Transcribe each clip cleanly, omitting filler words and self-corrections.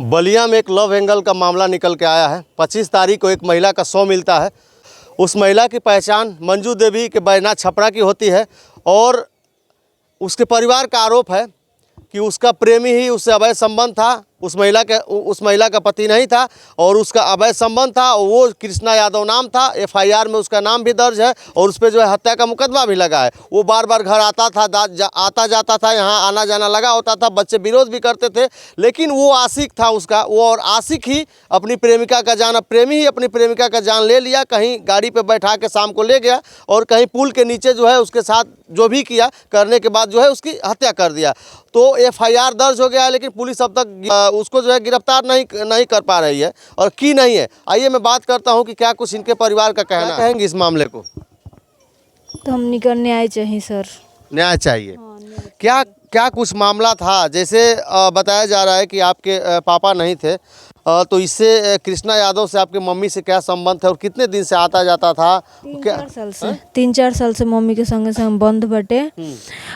बलिया में एक love angle का मामला निकल के आया है। 25 तारीख को एक महिला का शव मिलता है। उस महिला की पहचान मंजू देवी के बैजनाथ छपरा की होती है और उसके परिवार का आरोप है कि उसका प्रेमी ही उससे अवैध संबंध था। उस महिला का पति नहीं था और उसका अवैध संबंध था। वो कृष्णा यादव नाम था। एफआईआर में उसका नाम भी दर्ज है और उस पर जो है हत्या का मुकदमा भी लगा है। वो बार बार घर आता था, आता जाता था, यहाँ आना जाना लगा होता था। बच्चे विरोध भी करते थे, लेकिन वो आशिक था उसका। वो और आशिक ही अपनी प्रेमिका का जान, प्रेमी ही अपनी प्रेमिका का जान ले लिया। कहीं गाड़ी पे बैठा के शाम को ले गया और कहीं पुल के नीचे जो है उसके साथ जो भी किया, करने के बाद जो है उसकी हत्या कर दिया। तो एफआईआर दर्ज हो गया है, लेकिन पुलिस अब तक उसको जो है गिरफ्तार नहीं कर पा रही है और की नहीं है। आइए मैं बात करता हूं कि क्या कुछ इनके परिवार का कहना कहेंगे इस मामले को। तो हमने का न्याय चाहिए सर। न्याय चाहिए। हाँ, न्याय। क्या कुछ मामला था? जैसे बताया जा रहा है कि आपके पापा नहीं थे, तो इससे कृष्णा यादव से आपके मम्मी से क्या संबंध है और कितने दिन से आता जाता था? 3-4 साल से मम्मी के संगे संग बंद बटे।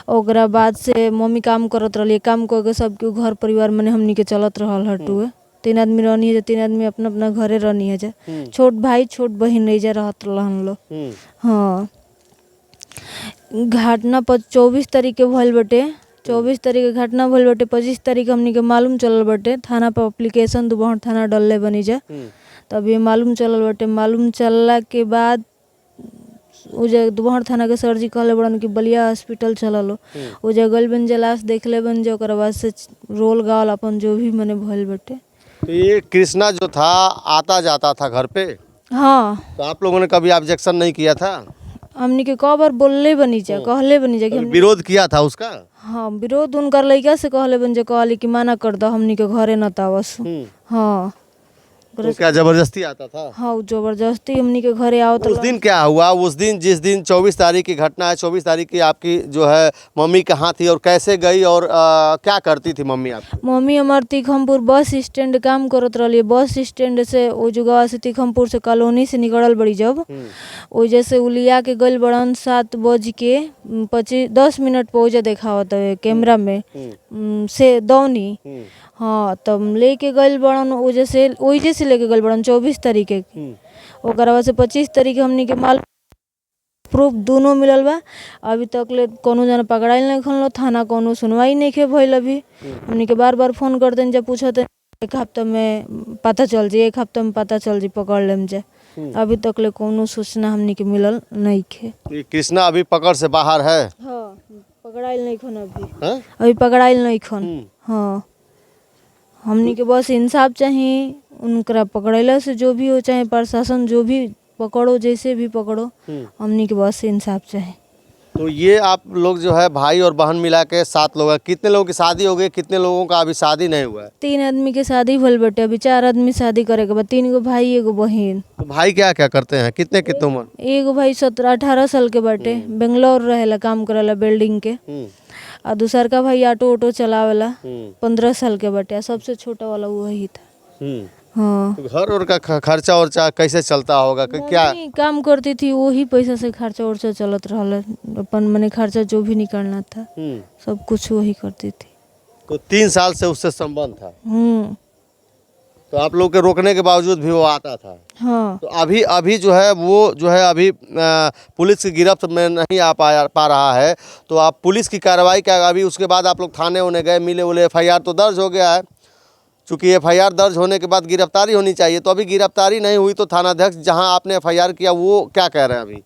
ओकरा बाद से मम्मी काम करत रही, काम करके सबके घर परिवार में हमनी के चलत रहल हटुए। 3 आदमी रहनी है, 3 आदमी अपना अपना घरे रहनी है। छोट भाई छोट बहन रह जा रहत रहन लोग। हाँ, घटना पर 24 तारीख के भइल बटे। 24 तारीख के घटना भइल बटे। 25 तारीख हमनी के मालूम चलल बटे। थाना पर एप्लीकेशन दुबहर थाना डलले बनी जा, तब ये मालूम चलल बटे। मालूम चलला के बाद उजे दुबहर थाना के सर जी कहले बड़न कि बलिया हॉस्पिटल चललो। उजे गल बन जलास देख ले बन, जो ओकर बाद से रोल गाल अपन जो भी मने भइल बटे। तो ये कृष्णा जो था आता जाता था घर पे? हाँ। तो आप लोगों ने कभी ऑब्जेक्शन नहीं किया था? हमनी के कई बार बोलले बनी जा, कहले बनी जा कि विरोध किया था उसका? हाँ, विरोध उनकर लड़का से कहले बन, जो कहली कि माना कर दो हमनी के घरे न तावस। हाँ, तो क्या जबरदस्ती आता था? हाँ, जबरदस्ती हमनी के घरे आओ। उस दिन क्या हुआ? उस दिन जिस दिन 24 तारीख की घटना है, 24 तारीख की आपकी जो है मम्मी कहाँ थी और कैसे गई और क्या करती थी मम्मी आप? मम्मी हमार तीखमपुर बस स्टैंड काम करत रही। बस स्टैंड से ओ जुगवा से तीखमपुर से कॉलोनी से निकलल बड़ी जब ओ जैसे उलिया के गल बड़न 7:10 पहुँचा देखावत कैमरा में से दौनी। हाँ, तब लेके गल बड़न ओजे से लेके गल बड़न 24 तारीख के। ओकरा बाद से 25 तारीख हमनी के माल प्रूफ दोनों मिलल बा। अभी तक ले कोनो जना पकड़ाइल नहीं खनलो। थाना कोनो सुनवाई नहीं के भइल। अभी हमनी के बार बार फोन करते हैं, जब पूछते 1 हफ्ता में पता चल जी, 1 हफ्ता में पता चल जी, पकड़ लेम जा। अभी तक ले कोनो सूचना हमनी के मिलल नहीं के। कृष्णा अभी पकड़ से बाहर है? हाँ, पकड़ाइल नहीं खन अभी पकड़ाइल नहीं खन। हाँ, हमनी के बस इंसाफ चाहिए। उनकरा पकड़ैला से जो भी हो, चाहे प्रशासन जो भी पकड़ो, जैसे भी पकड़ो, हमनी के बस इंसाफ चाहिए। तो ये आप लोग जो है भाई और बहन मिला के 7 लोग हैं। कितने लोगों की शादी हो गई? कितने लोगों का अभी शादी नहीं हुआ है? 3 आदमी के शादी भइल बटे। अभी 4 आदमी शादी करे के बाद। 3 गो भाई, 1 गो बहन। तो भाई क्या क्या करते हैं? कितने उम्र? 1 भाई 17-18 साल के बाटे, बेंगलोर रहेला, काम करेला बिल्डिंग के। और दूसर का भाई ऑटो चलावेला, 15 साल के बाटे। सबसे छोटा वाला वही था। हाँ, तो घर और का खर्चा वर्चा कैसे चलता होगा? क्या काम करती थी, वही पैसा से खर्चा वर्चा चलत रहल। अपन मने खर्चा जो भी निकालना था सब कुछ वही करती थी। तो 3 साल से उससे संबंध था? तो आप लोग के रोकने के बावजूद भी वो आता था? हाँ। तो अभी जो है वो जो है अभी पुलिस की गिरफ्त में नहीं आ पा रहा है। तो आप पुलिस की कार्रवाई क्या? अभी उसके बाद आप लोग थाने होने गए, मिले उले, एफआईआर तो दर्ज हो गया है। चूँकि एफआईआर दर्ज होने के बाद गिरफ्तारी होनी चाहिए, तो अभी गिरफ्तारी नहीं हुई। तो थानाध्यक्ष जहां आपने एफआईआर किया वो क्या कह रहे हैं अभी?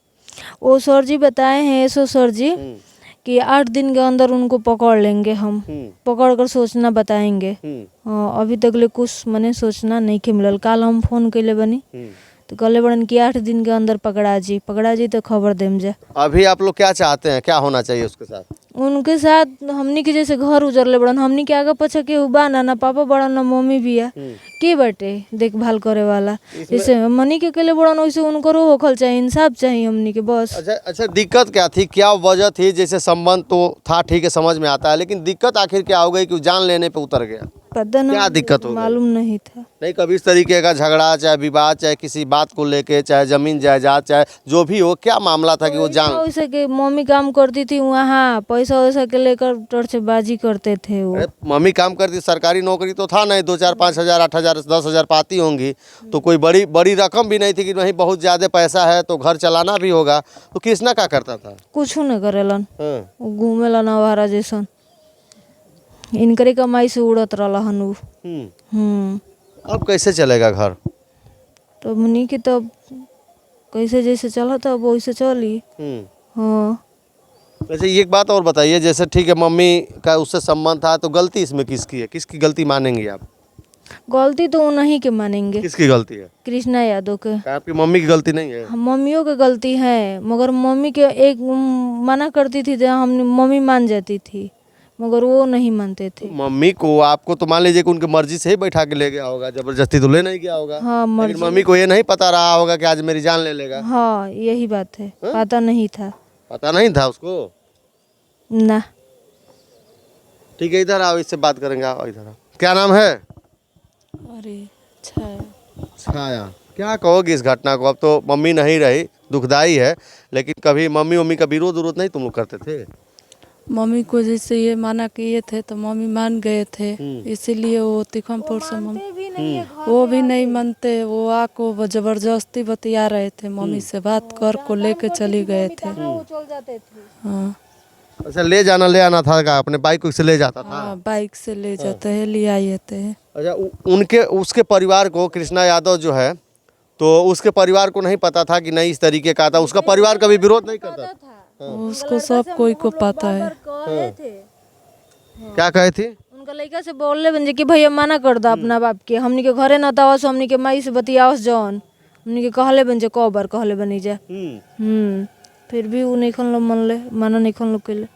वो सर जी बताए हैं, ऐसो सर जी कि 8 दिन के अंदर उनको पकड़ लेंगे। हम पकड़ कर सूचना बताएंगे। अभी तक ले कुछ मने सूचना नहीं के मिलल। कल हम फोन कैले बनी तो कहले बड़न कि 8 दिन के अंदर पकड़ा जी तो खबर देम जा। अभी आप लोग क्या चाहते हैं? क्या होना चाहिए उसके साथ? उनके साथ हमनी के जैसे घर उजरले बड़न, हमनी के आगे पीछे केहू बा ना पापा बड़न ना मम्मी भी है के बाटे देखभाल करे वाला। जैसे मनी के केले बड़न वैसे उनको होखल चाहिए, इंसाफ चाहिए हमनी के बस। अच्छा, दिक्कत क्या थी? क्या वजह थी? जैसे संबंध तो था, ठीक है, समझ में आता है, लेकिन दिक्कत आखिर क्या हो गई कि जान लेने पे उतर गया? पता नहीं, क्या दिक्कत हो गई? मालूम नहीं था। नहीं, कभी इस तरीके का झगड़ा, चाहे विवाद, चाहे किसी बात को लेके, चाहे जमीन जायदाद, चाहे जो भी हो, क्या मामला था कि वो जान? वैसे कि मम्मी काम करती थी वहाँ, पैसा वैसा के लेकर टर्चबाजी करते थे वो। अरे मम्मी काम करती, सरकारी नौकरी तो था नहीं, 2 4 5 हज़ार 8 हज़ार 10 हज़ार पाती होंगी, तो कोई बड़ी बड़ी रकम भी नहीं थी कि नहीं बहुत ज़्यादा पैसा है तो घर चलाना भी होगा। तो कृष्णा क्या करता था? कुछ न करेलन, हाँ। वो घूमेला नवारा जैसन, इनकरे कमाई से उड़त रहलन उ। अब कैसे चलेगा घर? तो मनी के तब कैसे जैसे चला था वैसे चली। हाँ वैसे ये एक बात और बताइए, जैसे ठीक है मम्मी का उससे संबंध था, तो गलती इसमें किसकी है? किसकी गलती मानेंगी आप? गलती तो उन्हीं के मानेंगे, किसकी गलती है? कृष्णा यादव के। क्या आपकी मम्मी की गलती नहीं है? मम्मियों की गलती है, मगर मम्मी के एक मना करती थी तो हम मम्मी मान जाती थी, मगर वो नहीं मानते थे। मम्मी को, आपको तो मान लीजिए कि उनकी मर्जी से ही बैठा के ले गया होगा, जबरदस्ती तो ले नहीं गया होगा। हाँ लेकिन मर्जी। मम्मी को ये नहीं पता रहा होगा कि आज मेरी जान ले लेगा। हाँ यही बात है, पता नहीं था। पता नहीं था उसको? ना। ठीक है, इधर आओ, इससे बात करेंगे। आओ इधर आओ। क्या नाम है? अरे छाया। छाया। क्या कहोगी इस घटना को? अब तो मम्मी नहीं रही, दुखदाई है, लेकिन कभी मम्मी का विरोध नहीं तुम लोग करते थे? मम्मी को जैसे ये माना किए थे तो मम्मी मान गए थे, इसीलिए वो तीखमपुर से वो भी नहीं मानते। वो आको वो जबरदस्ती बतिया रहे थे, मम्मी से बात कर को लेके चली गए थे। हाँ अच्छा, ले ले आना था का? अपने बाइक से ले जाता था? हाँ बाइक से ले जाते हैं, ले आए थे। अच्छा, उनके उसके परिवार को, कृष्णा यादव जो है, तो उसके परिवार को नहीं पता था कि नहीं इस तरीके का था? उसका परिवार कभी विरोध नहीं करता था? उसको सब कोई को पता है। क्या कहे थी? उनका लड़का से बोलले बन कि भैया मना कर दो अपना बाप के, हमनी के घरे न तावस, हमनी के माई से बतियावस जौन, हमनी के कहले बन को बार कहले बनी जा। फिर भी वो नहीं खन लो मन ले, माना नहीं खन लो के ले।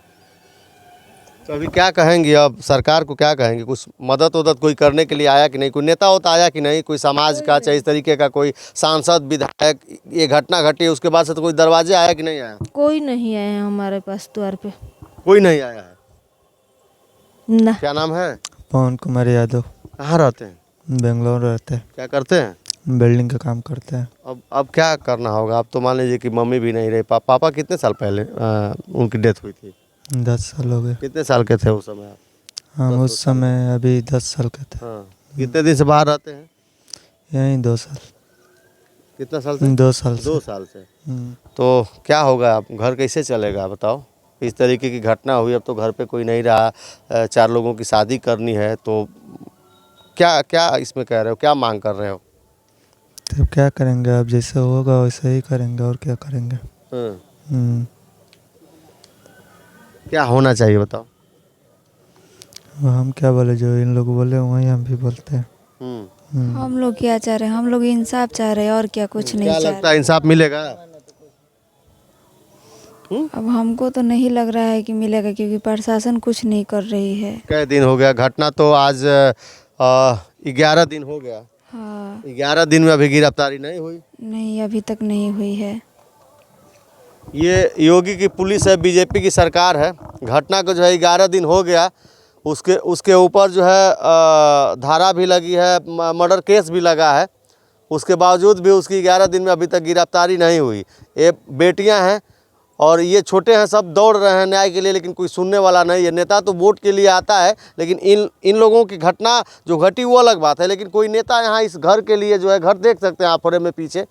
तो अभी क्या कहेंगे? अब सरकार को क्या कहेंगे? कुछ मदद कोई करने के लिए आया कि नहीं? कोई नेता होता आया कि नहीं? कोई समाज का, चाहे इस तरीके का कोई सांसद, विधायक, ये घटना घटी उसके बाद से तो कोई दरवाजे आया कि नहीं आया? कोई नहीं आया है हमारे पास द्वार पे। कोई नहीं आया है? ना। क्या नाम है? पवन कुमार यादव। कहाँ रहते हैं? बेंगलोर रहते हैं। क्या करते हैं? बिल्डिंग का काम करते हैं। अब क्या करना होगा? अब तो मान लीजिए कि मम्मी भी नहीं रही, पापा कितने साल पहले उनकी डेथ हुई थी? 10 साल हो गए। कितने साल के थे उस समय आप? हम उस समय अभी 10 साल के थे। हाँ। कितने दिन से बाहर रहते हैं? यहीं 2 साल। कितना साल से? 2 साल से। 2 साल से। तो क्या होगा? आप घर कैसे चलेगा बताओ? इस तरीके की घटना हुई, अब तो घर पे कोई नहीं रहा, 4 लोगों की शादी करनी है, तो क्या क्या इसमें कह रहे हो? क्या मांग कर रहे हो? तब क्या करेंगे? अब जैसे होगा वैसे ही करेंगे, और क्या करेंगे। क्या होना चाहिए बताओ? हम क्या बोले, जो इन लोग बोले वही हम भी बोलते हैं। हम लोग क्या चाह रहे हैं? हम लोग इंसाफ चाह रहे हैं, और क्या कुछ नहीं क्या चाह लगता है इंसाफ मिलेगा? रहे। अब हमको तो नहीं लग रहा है कि मिलेगा, क्योंकि प्रशासन कुछ नहीं कर रही है। कई दिन हो गया घटना, तो आज 11 दिन हो गया। हाँ 11 दिन में अभी गिरफ्तारी नहीं हुई? नहीं, अभी तक नहीं हुई है। ये योगी की पुलिस है, बीजेपी की सरकार है। घटना को जो है 11 दिन हो गया, उसके ऊपर जो है धारा भी लगी है, मर्डर केस भी लगा है, उसके बावजूद भी उसकी 11 दिन में अभी तक गिरफ्तारी नहीं हुई। ये बेटियां हैं और ये छोटे हैं, सब दौड़ रहे हैं न्याय के लिए, लेकिन कोई सुनने वाला नहीं है। नेता तो वोट के लिए आता है, लेकिन इन लोगों की घटना जो घटी वो अलग बात है, लेकिन कोई नेता यहाँ इस घर के लिए जो है, घर देख सकते हैं आप फ्रेम में पीछे,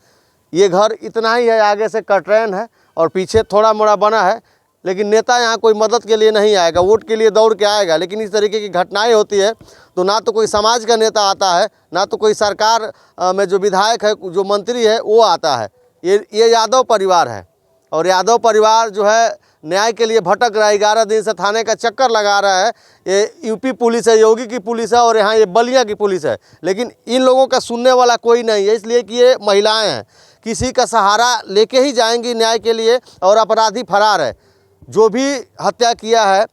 ये घर इतना ही है, आगे से कटरैन है और पीछे थोड़ा मोड़ा बना है, लेकिन नेता यहाँ कोई मदद के लिए नहीं आएगा, वोट के लिए दौड़ के आएगा। लेकिन इस तरीके की घटनाएं होती है तो ना तो कोई समाज का नेता आता है, ना तो कोई सरकार में जो विधायक है, जो मंत्री है वो आता है। ये यादव परिवार है और यादव परिवार जो है न्याय के लिए भटक रहा है, 11 दिन से थाने का चक्कर लगा रहा है। ये यूपी पुलिस है, योगी की पुलिस है और यहाँ ये बलिया की पुलिस है, लेकिन इन लोगों का सुनने वाला कोई नहीं है, इसलिए कि ये महिलाएं हैं, किसी का सहारा लेके ही जाएंगी न्याय के लिए। और अपराधी फरार है, जो भी हत्या किया है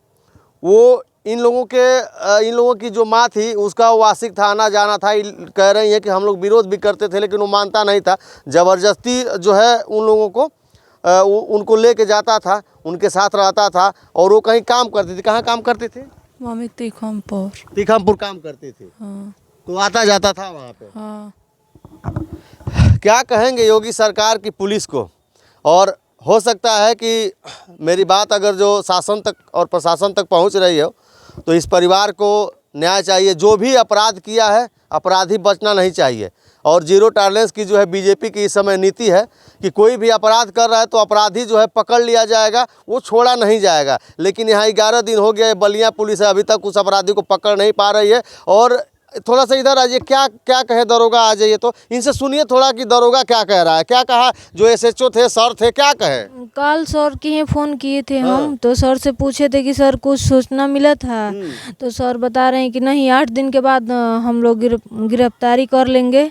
वो इन लोगों की जो माँ थी उसका वार्षिक था, आना जाना था। कह रही है कि हम लोग विरोध भी करते थे, लेकिन वो मानता नहीं था, ज़बरदस्ती जो है उन लोगों को उनको लेके जाता था, उनके साथ रहता था और वो कहीं काम करती थी। कहाँ काम करती थी? मम्मी तीखमपुर काम करती थी। हाँ तो आता जाता था वहाँ पे। हाँ। क्या कहेंगे योगी सरकार की पुलिस को? और हो सकता है कि मेरी बात अगर जो शासन तक और प्रशासन तक पहुंच रही हो तो इस परिवार को न्याय चाहिए। जो भी अपराध किया है अपराधी बचना नहीं चाहिए। और जीरो टॉलरेंस की जो है बीजेपी की इस समय नीति है कि कोई भी अपराध कर रहा है तो अपराधी जो है पकड़ लिया जाएगा, वो छोड़ा नहीं जाएगा। लेकिन यहाँ 11 दिन हो गया है, बलिया पुलिस है अभी तक उस अपराधी को पकड़ नहीं पा रही है। और थोड़ा सा इधर आ जाइए, क्या क्या कहे दरोगा, आ जाइए तो इनसे सुनिए थोड़ा कि दरोगा क्या कह रहा है। क्या कहा जो एसएचओ थे, सर थे, क्या कहे? कल सर के यहाँ फ़ोन किए थे हम, तो सर से पूछे थे कि सर कुछ सूचना मिला था, तो सर बता रहे हैं कि नहीं 8 दिन के बाद हम लोग गिरफ्तारी कर लेंगे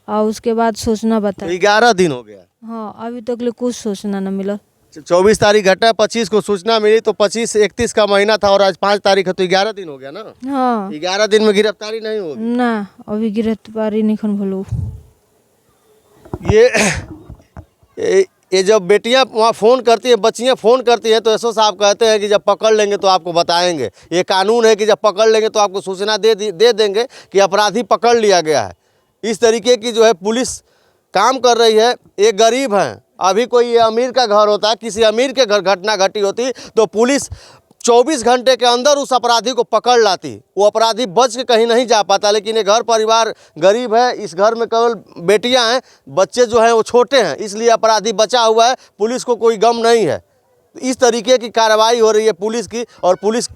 और उसके बाद सूचना बता। 11 दिन हो गया। हाँ, अभी तक ले कुछ सूचना न मिला। 24 तारीख घटा, 25 को सूचना मिली तो 25-31 का महीना था और आज 5 तारीख है तो 11 दिन हो गया ना। हाँ 11 दिन में गिरफ्तारी नहीं होगी ना, अभी गिरफ्तारी नहीं खन भलो। ये जब बेटियां वहाँ फ़ोन करती हैं, बच्चियां फ़ोन करती हैं तो एसओ साहब कहते हैं कि जब पकड़ लेंगे तो आपको बताएंगे। ये कानून है कि जब पकड़ लेंगे तो आपको सूचना दे देंगे कि अपराधी पकड़ लिया गया है। इस तरीके की जो है पुलिस काम कर रही है। ये गरीब हैं, अभी कोई ये अमीर का घर होता, किसी अमीर के घर घटना घटी होती तो पुलिस 24 घंटे के अंदर उस अपराधी को पकड़ लाती, वो अपराधी बच के कहीं नहीं जा पाता। लेकिन ये घर परिवार गरीब है, इस घर में केवल बेटियां हैं, बच्चे जो हैं वो छोटे हैं, इसलिए अपराधी बचा हुआ है, पुलिस को कोई गम नहीं है। इस तरीके की कार्रवाई हो रही है पुलिस की। और पुलिस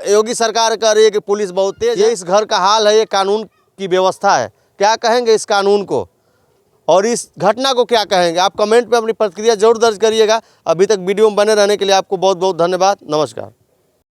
योगी सरकार कह रही है कि पुलिस बहुत तेज है। ये इस घर का हाल है, ये कानून की व्यवस्था है। क्या कहेंगे इस कानून को और इस घटना को क्या कहेंगे? आप कमेंट में अपनी प्रतिक्रिया जरूर दर्ज करिएगा। अभी तक वीडियो में बने रहने के लिए आपको बहुत बहुत धन्यवाद। नमस्कार।